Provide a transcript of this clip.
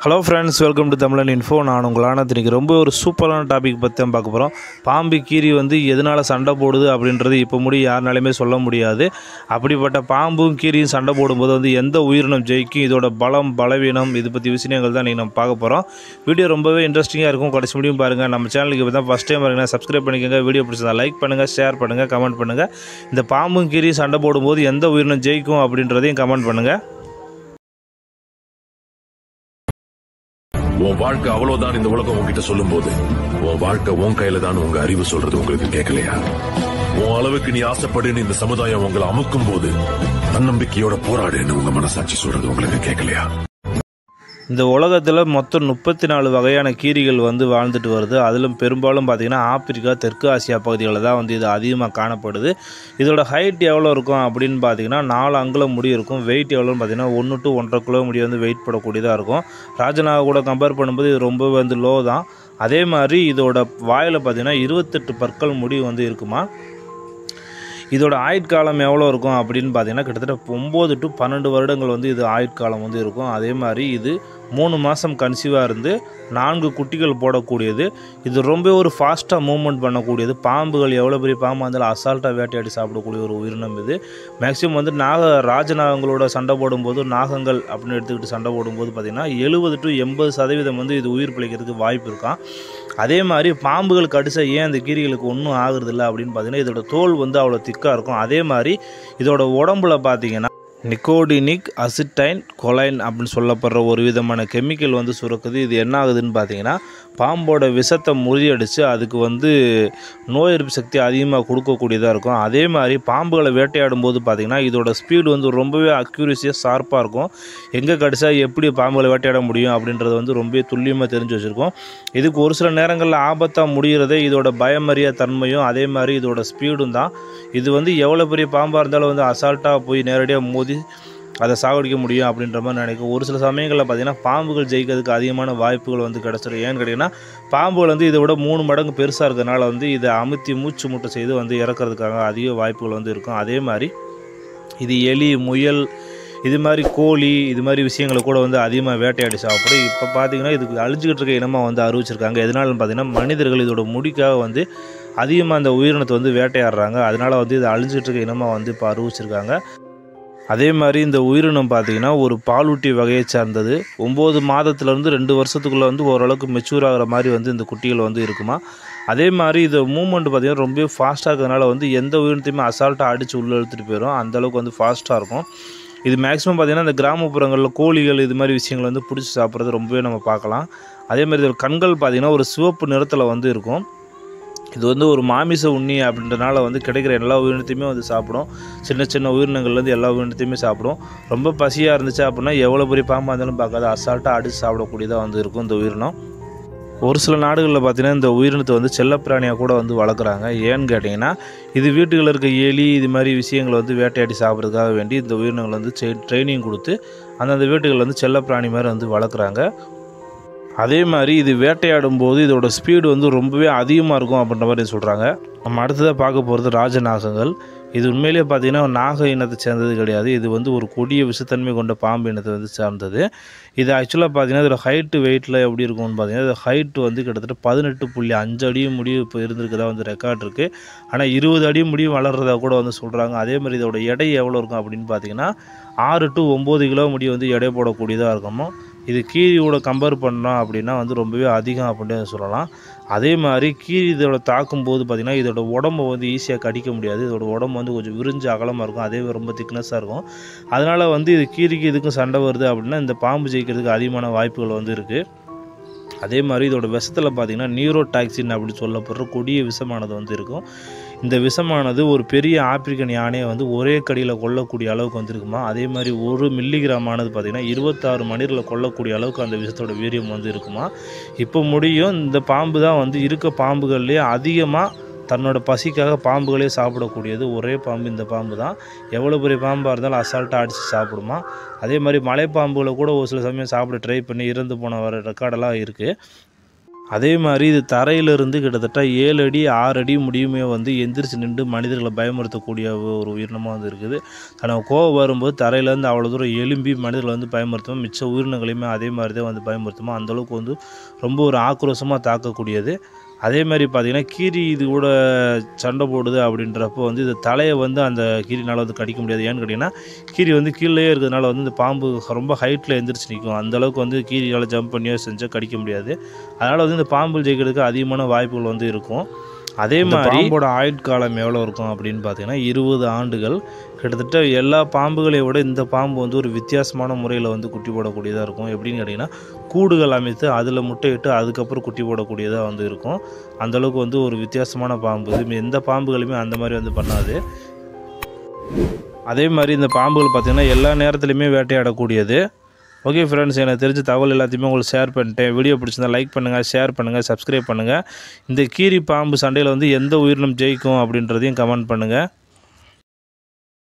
Hello friends, welcome to தமிழன் info. நான் உங்களான இன்றைக்கி ரொம்ப ஒரு சூப்பரான டாபிக் பற்றி தான் பார்க்க போகிறோம். பாம்பு கீரி எதனால் சண்டை போடுது அப்படின்றது இப்போ யாருனாலுமே சொல்ல முடியாது. அப்படிப்பட்ட பாம்பும் கீரியும் சண்டை போடும்போது எந்த உயிரினம் ஜெயிக்கும், இதோட பலம் பலவீனம் இது பற்றி விஷயங்கள் தான் நீங்கள் நம்ம பார்க்க போகிறோம். வீடியோ ரொம்பவே இன்ட்ரெஸ்டிங்காக இருக்கும். கடைசி முடியும் பாருங்கள். நம்ம சேனலுக்கு இப்போ தான் ஃபஸ்ட் டைம் பாருங்கள், சப்ஸ்கிரைப் பண்ணிக்கோங்க. வீடியோ பிடிச்சதா லைக் பண்ணுங்கள், ஷேர் பண்ணுங்கள், கமெண்ட் பண்ணுங்கள். இந்த பாம்பும் கீரியும் சண்டை போடும்போது எந்த உயிரினம் ஜெயிக்கும் அப்படின்றதையும் கமெண்ட் பண்ணுங்கள். உன் வாழ்க்கை அவ்வளவுதான் இந்த உலகம் உங்ககிட்ட சொல்லும் போது உன் வாழ்க்கை உன் கையில தான் உங்க அறிவு சொல்றது உங்களுக்கு கேட்கலையா? உன் அளவுக்கு நீ ஆசைப்படுன்னு இந்த சமுதாயம் உங்களை அமுக்கும் போது தன்னம்பிக்கையோட போராடுன்னு உங்க மனசாட்சி சொல்றது உங்களுக்கு கேட்கலையா? இந்த உலகத்தில் மொத்தம் 34 வகையான கீரிகள் வாழ்ந்துட்டு வருது. அதிலும் பெரும்பாலும் பார்த்திங்கன்னா ஆப்பிரிக்கா, தெற்கு ஆசியா பகுதிகளில் தான் இது அதிகமாக காணப்படுது. இதோட ஹைட் எவ்வளோ இருக்கும் அப்படின்னு பார்த்திங்கன்னா 4 அங்குலம் முடி இருக்கும். வெயிட் எவ்வளோன்னு பார்த்திங்கன்னா 1 to 1.5 கிலோ முடி வெயிட் போடக்கூடியதாக இருக்கும். ராஜனாவை கூட கம்பேர் பண்ணும்போது இது ரொம்பவே லோ தான். அதே மாதிரி இதோட வாயில் பார்த்திங்கன்னா 28 பற்கள் முடி இருக்குமா. இதோட ஆயுட்காலம் எவ்வளோ இருக்கும் அப்படின்னு பார்த்தீங்கன்னா கிட்டத்தட்ட 9 to 12 வருடங்கள் இது ஆயுட்காலம் இருக்கும். அதே மாதிரி இது 3 மாதம் கன்சீவாக இருந்து 4 குட்டிகள் போடக்கூடியது. இது ரொம்ப ஒரு ஃபாஸ்ட்டாக மூவ்மெண்ட் பண்ணக்கூடியது. பாம்புகள் எவ்வளோ பெரிய பாம்பாக இருந்தாலும் அசால்ட்டாக வேட்டையாடி சாப்பிடக்கூடிய ஒரு உயிரினம் இது. மேக்ஸிமம் ராஜநாகங்களோட சண்டை போடும்போது, நாகங்கள் அப்படின்னு எடுத்துக்கிட்டு சண்டை போடும்போது பார்த்திங்கன்னா 70 to 80% இது உயிர் பிழைக்கிறதுக்கு வாய்ப்பு இருக்கான். அதே மாதிரி பாம்புகள் கடிச்சா ஏன் அந்த கீரிகளுக்கு ஒன்றும் ஆகுறதில்ல அப்படின்னு பார்த்தீங்கன்னா இதோட தோல் அவ்வளோ திக்காக இருக்கும். அதே மாதிரி இதோட உடம்புல பார்த்திங்கன்னா நிக்கோடினிக் அசிட்டைன் கொலைன் அப்படின்னு சொல்லப்படுற ஒரு விதமான கெமிக்கல் சுரக்குது. இது என்ன ஆகுதுன்னு பார்த்தீங்கன்னா பாம்போட விஷத்தை முறியடித்து அதுக்கு நோய் எதிர்ப்பு சக்தி அதிகமாக கொடுக்கக்கூடியதாக இருக்கும். அதே மாதிரி பாம்புகளை வேட்டையாடும் போது பார்த்திங்கன்னா இதோட ஸ்பீடு ரொம்பவே அக்யூரஸியாக ஷார்ப்பாக இருக்கும். எங்கே கடிச்சா எப்படி பாம்புகளை வேட்டையாட முடியும் அப்படின்றது ரொம்பவே துல்லியமாக தெரிஞ்சு வச்சுருக்கோம். இதுக்கு ஒரு சில நேரங்களில் ஆபத்தாக முடிகிறதே இதோட பயமறியா தன்மையும் அதே மாதிரி இதோட ஸ்பீடும் தான். இது எவ்வளோ பெரிய பாம்பாக இருந்தாலும் அசால்ட்டாக போய் நேரடியாக மோதி அதை சாகடிக்க முடியும் அப்படின்ற மாதிரி நினைக்கும். ஒரு சில சமயங்களில் பார்த்திங்கன்னா பாம்புகள் ஜெயிக்கிறதுக்கு அதிகமான வாய்ப்புகள் கிடச்சிடும். ஏன்னு கேட்டிங்கன்னா பாம்புகள் இதை விட 3 மடங்கு பெருசாக இருக்கிறதுனால இதை அமுத்தி மூச்சு முட்டை செய்து இறக்கிறதுக்காக அதிக வாய்ப்புகள் இருக்கும். அதே மாதிரி இது எலி, முயல், இது மாதிரி கோழி, இது மாதிரி விஷயங்களை கூட அதிகமாக வேட்டையாடி சாப்பிடும். இப்போ பார்த்திங்கன்னா இதுக்கு அழிஞ்சிக்கிட்டு இருக்க இனமாக அறிவிச்சிருக்காங்க. எதனாலன்னு பார்த்திங்கன்னா மனிதர்கள் இதோட முடிக்காக அதிகமாக அந்த உயிரினத்தை வேட்டையாடுறாங்க. அதனால் இது அழிஞ்சிக்கிட்டு இருக்க இனமாக இப்போ அறிவிச்சிருக்காங்க. அதே மாதிரி இந்த உயிரினம் பார்த்திங்கன்னா ஒரு பாலூட்டி வகையை சார்ந்தது. 9 மாதத்துலேருந்து 2 வருஷத்துக்குள்ளே ஓரளவுக்கு மெச்சூர் ஆகிற மாதிரி இந்த குட்டிகள் இருக்குமா. அதே மாதிரி இது மூவ்மெண்ட் பார்த்திங்கன்னா ரொம்ப ஃபாஸ்ட்டாக இருக்கிறதுனால எந்த உயிரினத்தையுமே அசால்ட்டாக அடித்து உள்ளே எடுத்துகிட்டு போயிடும். அந்தளவுக்கு ஃபாஸ்ட்டாக இருக்கும். இது மேக்ஸிமம் பார்த்திங்கன்னா இந்த கிராமப்புறங்களில் கோழிகள் இது மாதிரி விஷயங்கள் பிடிச்சி சாப்பிட்றது ரொம்பவே நம்ம பார்க்கலாம். அதே மாதிரி இதோட கண்கள் பார்த்திங்கன்னா ஒரு சிவப்பு நிறத்தில் இருக்கும். இது ஒரு மாமிச உண்ணி அப்படின்றனால கிடைக்கிற எல்லா உயிரினத்தையுமே சாப்பிடும். சின்ன சின்ன உயிரினங்கள்லேருந்து எல்லா உயிரினத்தையுமே சாப்பிடும். ரொம்ப பசியாக இருந்துச்சு அப்படின்னா எவ்வளோ பெரிய பாம்பாக இருந்தாலும் பார்க்காது, அசால்ட்டாக அடித்து சாப்பிடக்கூடியதாக இருக்கும் இந்த உயிரினம். ஒரு சில நாடுகளில் பார்த்திங்கன்னா இந்த உயிரினத்தை செல்லப்பிராணியாக கூட வளர்க்குறாங்க. ஏன்னு கேட்டிங்கன்னா இது வீட்டுகளில் இருக்க எலி இது மாதிரி விஷயங்களை வேட்டையாடி சாப்பிட்றதுக்காக வேண்டி இந்த உயிரினங்கள் ட்ரைனிங் கொடுத்து அந்தந்த வீட்டுகளில் செல்லப்பிராணி மாதிரி வளர்க்குறாங்க. அதே மாதிரி இது வேட்டையாடும் போது இதோட ஸ்பீடு ரொம்பவே அதிகமாக இருக்கும் அப்படின்ற மாதிரி சொல்கிறாங்க. நம்ம அடுத்ததாக பார்க்க போகிறது ராஜநாகங்கள். இது உண்மையிலேயே பார்த்திங்கன்னா நாக இனத்தை சேர்ந்தது கிடையாது. இது ஒரு கொடிய விஷத்தன்மை கொண்ட பாம்பு இனத்தை சார்ந்தது. இது ஆக்சுவலாக பார்த்திங்கன்னா இதோட ஹைட்டு வெயிட்டில் எப்படி இருக்கும்னு பார்த்திங்கன்னா இது ஹைட்டு கிட்டத்தட்ட 18.5 அடி முடிவு இப்போ இருந்திருக்குதா ரெக்கார்ட் இருக்குது. ஆனால் 20 அடி முடிவு வளர்கிறதா கூட சொல்கிறாங்க. அதே மாதிரி இதோட எடை எவ்வளோ இருக்கும் அப்படின்னு பார்த்திங்கன்னா 6 to 9 கிலோ முடி எடை போடக்கூடியதாக இருக்கணும். இது கீரியோட கம்பேர் பண்ணோம் அப்படின்னா ரொம்பவே அதிகம் அப்படின்னு சொல்லலாம். அதே மாதிரி கீரி இதோட தாக்கும்போது பார்த்திங்கன்னா இதோட உடம்பை ஈஸியாக கடிக்க முடியாது. இதோட உடம்பு கொஞ்சம் விரிஞ்சு அகலமாக இருக்கும். அதே ரொம்ப திக்னஸாக இருக்கும். அதனால் இது கீரிக்கு இதுக்கும் சண்டை வருது அப்படின்னா இந்த பாம்பு ஜெயிக்கிறதுக்கு அதிகமான வாய்ப்புகள் இருக்குது. அதே மாதிரி இதோட விஷத்தில் பார்த்திங்கன்னா நியூரோடாக்சின் அப்படின்னு சொல்லப்படுற கொடிய விஷமானது இருக்கும். இந்த விஷமானது ஒரு பெரிய ஆப்பிரிக்கன் யானையை ஒரே கடியில் கொல்லக்கூடிய அளவுக்கு இருக்குமா. அதே மாதிரி 1 மில்லிகிராமானது பார்த்திங்கன்னா 26 மணிரில் கொல்லக்கூடிய அளவுக்கு அந்த விஷத்தோட வீரியம் இருக்குமா. இப்போ முடியும் இந்த பாம்பு தான் இருக்க பாம்புகள்லேயே அதிகமாக தன்னோட பசிக்காக பாம்புகளே சாப்பிடக்கூடியது ஒரே பாம்பு இந்த பாம்பு தான். எவ்வளோ பெரிய பாம்பாக இருந்தாலும் அசால்ட்டாக அடித்து சாப்பிடுமா. அதே மாதிரி மலைப்பாம்புகளை கூட ஒரு சில சமயம் சாப்பிட ட்ரை பண்ணி இறந்து போன வர ரெக்கார்டெல்லாம் இருக்குது. அதே மாதிரி இது தரையிலிருந்து கிட்டத்தட்ட 7 அடி 6 அடி முடியுமே வந்து எந்திரிச்சு நின்று மனிதர்களை பயமுறுத்தக்கூடிய ஒரு உயிரினமாக வந்து இருக்குது. தனக்கு கோவம் வரும்போது தரையிலேருந்து அவ்வளோ தூரம் எழும்பி மனிதர்களை வந்து பயமுறுத்தும், மிச்ச உயிரினங்களையுமே அதே மாதிரி தான் வந்து பயமுறுத்துமோ, அந்தளவுக்கு வந்து ரொம்ப ஒரு ஆக்ரோஷமாக தாக்கக்கூடியது. அதே மாதிரி பார்த்திங்கன்னா கீரி இது கூட சண்டை போடுது அப்படின்றப்போ வந்து இது தலையை வந்து அந்த கீரினால் வந்து கடிக்க முடியாது. ஏன்னு கேட்டிங்கன்னா கீரி வந்து கீழேயே இருக்கிறதுனால வந்து இந்த பாம்பு ரொம்ப ஹைட்டில் எந்திரிச்சு நிற்கும். அந்தளவுக்கு வந்து கீரியால் ஜம்ப் பண்ணியோ செஞ்சால் கடிக்க முடியாது. அதனால் வந்து இந்த பாம்பு ஜெயிக்கிறதுக்கு அதிகமான வாய்ப்புகள் வந்து இருக்கும். அதே மாதிரி பாம்போட ஆயுட்காலம் எவ்வளோ இருக்கும் அப்படின்னு பார்த்தீங்கன்னா 20 ஆண்டுகள். கிட்டத்தட்ட எல்லா பாம்புகளை விட இந்த பாம்பு வந்து ஒரு வித்தியாசமான முறையில் வந்து குட்டி போடக்கூடியதாக இருக்கும். எப்படின்னு கேட்டிங்கன்னா கூடுகள் அமைத்து அதில் முட்டையிட்டு அதுக்கப்புறம் குட்டி போடக்கூடியதாக வந்து இருக்கும். அந்தளவுக்கு வந்து ஒரு வித்தியாசமான பாம்பு. எந்த பாம்புகளுமே அந்த மாதிரி வந்து பண்ணாது. அதே மாதிரி இந்த பாம்புகள் பார்த்திங்கன்னா எல்லா நேரத்துலையுமே வேட்டையாடக்கூடியது. ஓகே ஃப்ரெண்ட்ஸ், எனக்கு தெரிஞ்ச தகவல் எல்லாத்தையுமே உங்களுக்கு ஷேர் பண்ணிட்டேன். வீடியோ பிடிச்சிருந்தா லைக் பண்ணுங்கள், ஷேர் பண்ணுங்கள், சப்ஸ்கிரைப் பண்ணுங்கள். இந்த கீரி பாம்பு சண்டையில் வந்து எந்த உயிரினம் ஜெயிக்கும் அப்படின்றதையும் கமெண்ட் பண்ணுங்கள்.